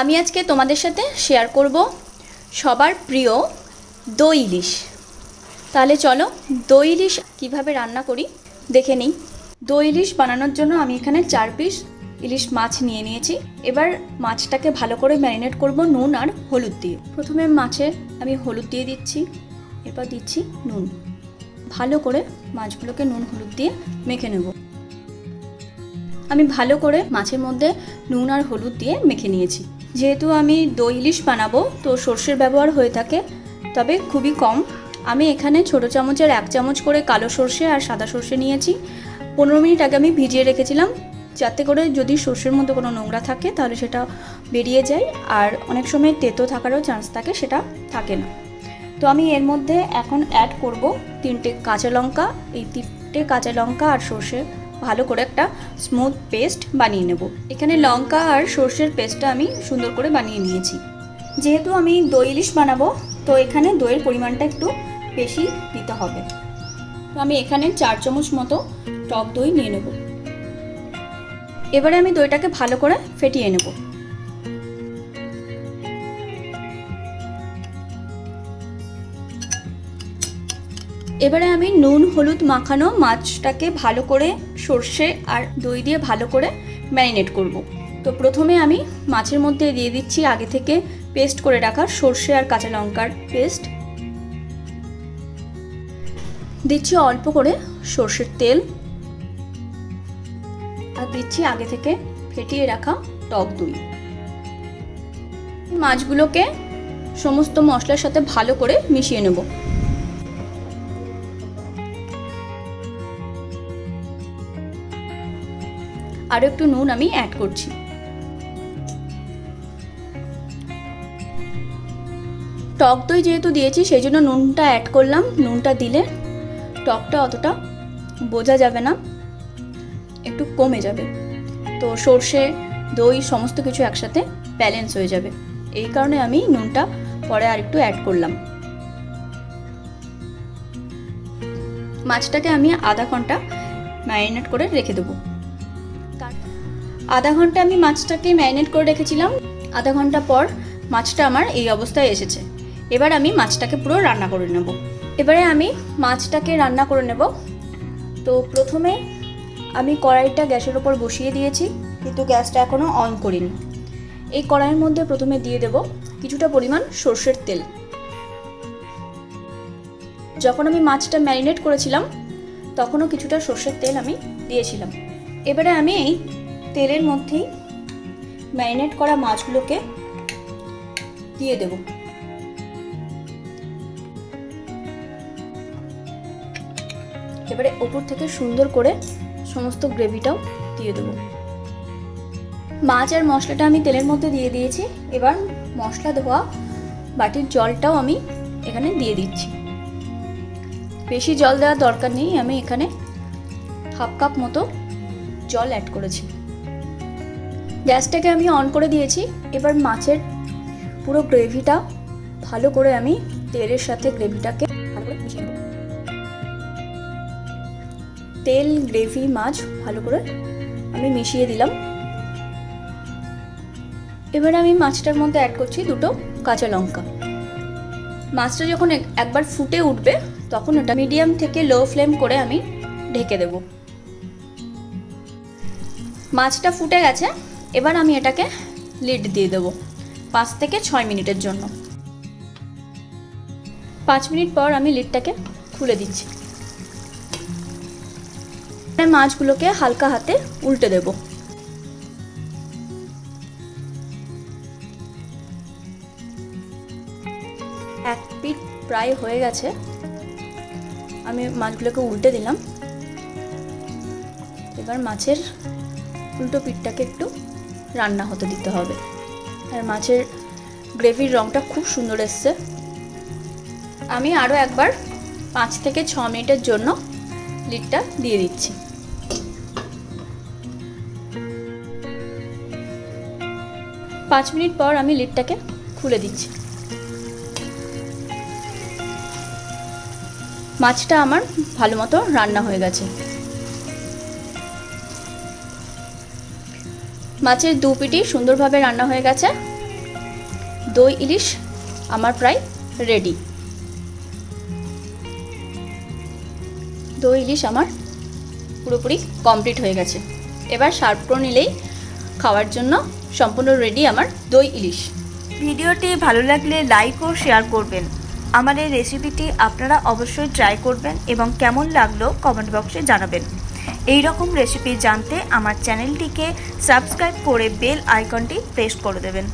আমি আজকে তোমাদের সাথে শেয়ার করব সবার প্রিয় দই ইলিশ। তাহলে চলো দই ইলিশ কীভাবে রান্না করি দেখে নিই। দই ইলিশ বানানোর জন্য আমি এখানে 4 পিস ইলিশ মাছ নিয়ে নিয়েছি। এবার মাছটাকে ভালো করে ম্যারিনেট করব নুন আর হলুদ দিয়ে। প্রথমে মাছে আমি হলুদ দিয়ে দিচ্ছি, এরপর দিচ্ছি নুন। ভালো করে মাছগুলোকে নুন হলুদ দিয়ে মেখে নেব। আমি ভালো করে মাছের মধ্যে নুন আর হলুদ দিয়ে মেখে নিয়েছি। যেহেতু আমি দই ইলিশ বানাবো তো সর্ষের ব্যবহার হয়ে থাকে, তবে খুবই কম। আমি এখানে ছোটো চামচের 1 চামচ করে কালো সর্ষে আর সাদা সর্ষে নিয়েছি। 15 মিনিট আগে আমি ভিজিয়ে রেখেছিলাম, যাতে করে যদি সর্ষের মধ্যে কোনো নোংরা থাকে তাহলে সেটা বেরিয়ে যায়, আর অনেক সময় তেতো থাকারও চান্স থাকে, সেটা থাকে না। তো আমি এর মধ্যে এখন অ্যাড করব 3টে কাঁচা লঙ্কা। এই 3টে কাঁচা লঙ্কা আর সর্ষে ভালো করে একটা স্মুথ পেস্ট বানিয়ে নেব। এখানে লঙ্কা আর সর্ষের পেস্টটা আমি সুন্দর করে বানিয়ে নিয়েছি। যেহেতু আমি দই ইলিশ বানাবো তো এখানে দইয়ের পরিমাণটা একটু বেশি দিতে হবে। তো আমি এখানে 4 চামচ মতো টক দই নিয়ে নেব। এবারে আমি দইটাকে ভালো করে ফেটিয়ে নেব। এবারে আমি নুন হলুদ মাখানো মাছটাকে ভালো করে সর্ষে আর দই দিয়ে ভালো করে ম্যারিনেট করব। তো প্রথমে আমি মাছের মধ্যে দিয়ে দিচ্ছি আগে থেকে পেস্ট করে রাখা সর্ষে আর কাঁচা লঙ্কার পেস্ট। দিচ্ছি অল্প করে সর্ষের তেল, আর দিচ্ছি আগে থেকে ফেটিয়ে রাখা টক দই। মাছগুলোকে সমস্ত মশলার সাথে ভালো করে মিশিয়ে নেব। আরও একটু নুন আমি অ্যাড করছি। টক দই যেহেতু দিয়েছি সেই জন্য নুনটা অ্যাড করলাম। নুনটা দিলে টকটা অতটা বোঝা যাবে না, একটু কমে যাবে। তো সর্ষে দই সমস্ত কিছু একসাথে ব্যালেন্স হয়ে যাবে, এই কারণে আমি নুনটা পরে আর একটু অ্যাড করলাম। মাছটাকে আমি আধা ঘন্টা ম্যারিনেট করে রেখে দেবো। আধা ঘন্টা আমি মাছটাকে ম্যারিনেট করে রেখেছিলাম। আধা ঘন্টা পর মাছটা আমার এই অবস্থায় এসেছে। এবার আমি মাছটাকে পুরো রান্না করে নেব। এবারে আমি মাছটাকে রান্না করে নেব। তো প্রথমে আমি কড়াইটা গ্যাসের ওপর বসিয়ে দিয়েছি, কিন্তু গ্যাসটা এখনও অন করিনি। এই কড়াইয়ের মধ্যে প্রথমে দিয়ে দেব কিছুটা পরিমাণ সর্ষের তেল। যখন আমি মাছটা ম্যারিনেট করেছিলাম তখনও কিছুটা সর্ষের তেল আমি দিয়েছিলাম। এবারে আমি এই তেলের মধ্যেই ম্যারিনেট করা মাছগুলোকে দিয়ে দেব। এবারে ওপর থেকে সুন্দর করে সমস্ত গ্রেভিটাও দিয়ে দেব। মাছ আর মশলাটা আমি তেলের মধ্যে দিয়ে দিয়েছি। এবার মশলা ধোয়া বাটির জলটাও আমি এখানে দিয়ে দিচ্ছি। বেশি জল দেওয়ার দরকার নেই, আমি এখানে হাফ কাপ মতো জল অ্যাড করেছি। গ্যাসটাকে আমি অন করে দিয়েছি। এবার মাছের পুরো গ্রেভিটা ভালো করে আমি তেলের সাথে গ্রেভিটাকে ভালো করে মিশিয়ে নেব। তেল গ্রেভি মাছ ভালো করে আমি মিশিয়ে দিলাম। এবার আমি মাছটার মধ্যে অ্যাড করছি 2টো কাঁচা লঙ্কা। মাছটা যখন একবার ফুটে উঠবে তখন ওটা মিডিয়াম থেকে লো ফ্লেম করে আমি ঢেকে দেব। মাছটা ফুটে গেছে, এবার আমি এটাকে লিড দিয়ে দেবো 5 থেকে 6 মিনিটের জন্য। 5 মিনিট পর আমি লিডটাকে খুলে দিচ্ছি। মাছগুলোকে হালকা হাতে উল্টে দেব। এক পিঠ প্রায় হয়ে গেছে, আমি মাছগুলোকে উল্টে দিলাম। এবার মাছের উল্টো পিঠটাকে একটু রান্না হতে দিতে হবে। আর মাছের গ্রেভির রঙটা খুব সুন্দর এসছে। আমি আরও একবার 5 থেকে 6 মিনিটের জন্য লিডটা দিয়ে দিচ্ছি। পাঁচ মিনিট পর আমি লিডটাকে খুলে দিচ্ছি। মাছটা আমার ভালো মতো রান্না হয়ে গেছে। মাছের 2 পিঠই সুন্দরভাবে রান্না হয়ে গেছে। দই ইলিশ আমার প্রায় রেডি। দই ইলিশ আমার পুরোপুরি কমপ্লিট হয়ে গেছে। এবার সার্ভ করে নিলেই খাওয়ার জন্য সম্পূর্ণ রেডি আমার দই ইলিশ। ভিডিওটি ভালো লাগলে লাইক ও শেয়ার করবেন। আমার এই রেসিপিটি আপনারা অবশ্যই ট্রাই করবেন এবং কেমন লাগলো কমেন্ট বক্সে জানাবেন। এই রকম রেসিপি জানতে আমার চ্যানেলটিকে সাবস্ক্রাইব করে বেল আইকনটি প্রেস করে দেবেন।